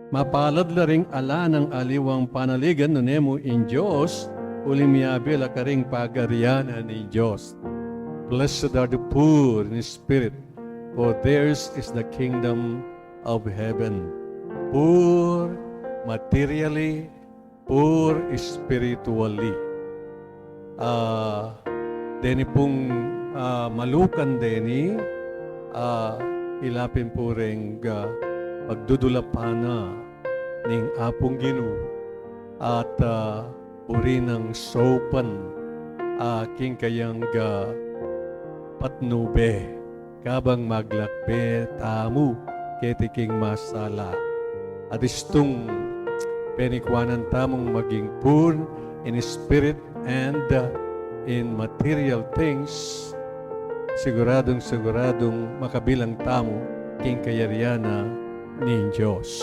Mapalad la ring ala ng aliwang panaligan no nemo in Diyos, ulimiabe la karing pagarianan ni Diyos. Blessed are the poor in spirit, for theirs is the kingdom of heaven. Poor materially, poor spiritually. Deni pong malukan deni, ilapin po rin pagdudulapana ning apong Ginoo at uri ng sopan aking kayang patnube kabang maglakbe tamu ketiking masala at istong penikwanan tamong maging poor in spirit and in material things, siguradong makabilang tamo king kayariana ni Diyos.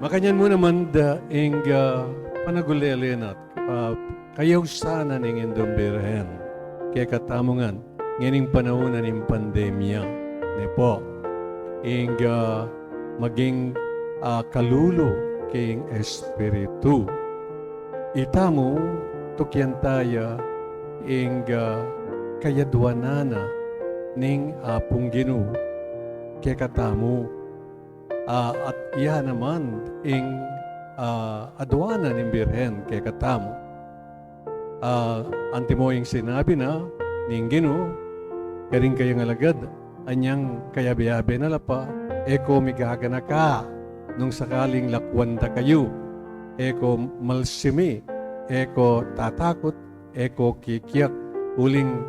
Makanyan mo naman ing panagulelenan kayaw sana ning indombirhen kaya katamungan nganing panahon ng pandemya ne po ing maging kalulo king espiritu itamo tukyan taya ing kayadwanana ning apong Ginoo kaya katamo at iya naman ing adwana ng birhen kaya katamo antimo ing sinabi na ning Ginoo karing kayang alagad anyang kayabi-yabi na lapa eko migagana ka nung sakaling lakwanda kayo eko malsimi eko tatakot eko kikiyak uling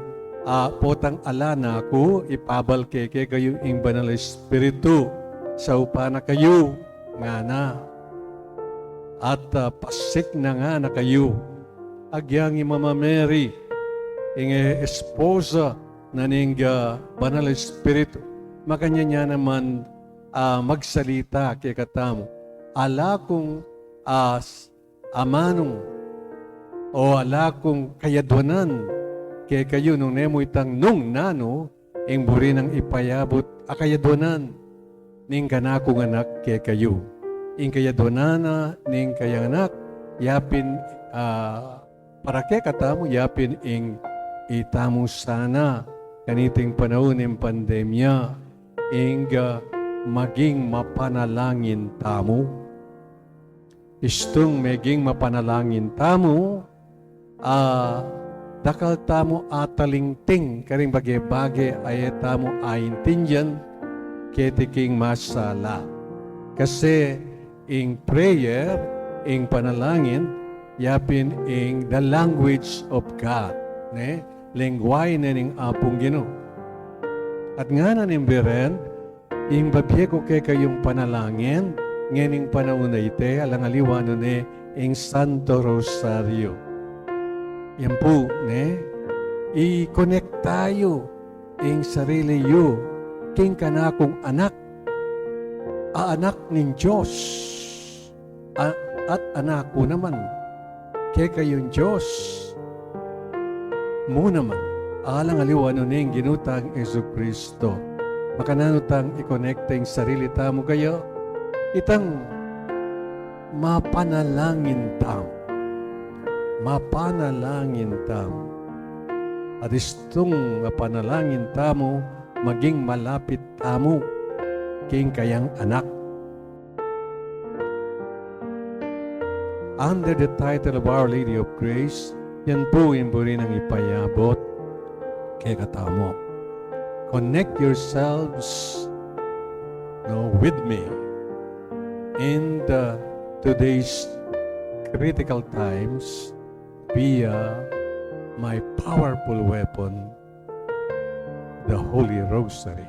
potang alana ko ipabal keke kayo ing banal espiritu sa upana kayo nga na at pasik na nga na kayo agyang Mama Mary ing esposa na ning banal espiritu makanya niya naman magsalita kay katamo ala kong amanong o ala kong kayadwanan kaya kayo nung nemo itang nung nano, ing buri ng ipayabot akayadwanan, ning kanakong anak kaya kayo. Ing kayadwanana, ning kaya anak, yapin, para kaya katamo, yapin ing itamo sana, kaniting panahon ng pandemya, ing maging mapanalangin tamo. Istong maging mapanalangin tamo, dakal tamo atalingting karing bagay-bagay ay tamo aintindyan ketiking masala. Kasi ing prayer, ing panalangin, yapin ing the language of God. Ne? Lengguay na ning apong Ginoo. At nga na nimbiren, ing babye ko kay kayong panalangin, nganing panahon na ite, alangaliwano ne, ing Santo Rosario. Yan po, ne? I-connect tayo ing sarili yu king kanakong anak. Anak ng Diyos. At anak ko naman. Kaya kayong Diyos. Mo naman. Alang aliwano ning ginutang Yesu Kristo. Makananutang i-connect ing sarili tamo kayo. Itang mapanalangin tamo. Mapanalangin tamo. At istong panalangin tamo, maging malapit tamo, king kayang anak. Under the title of Our Lady of Grace, yan po yung buri ng ipayabot kay katamo. Connect yourselves with me in today's critical times via my powerful weapon, the Holy Rosary.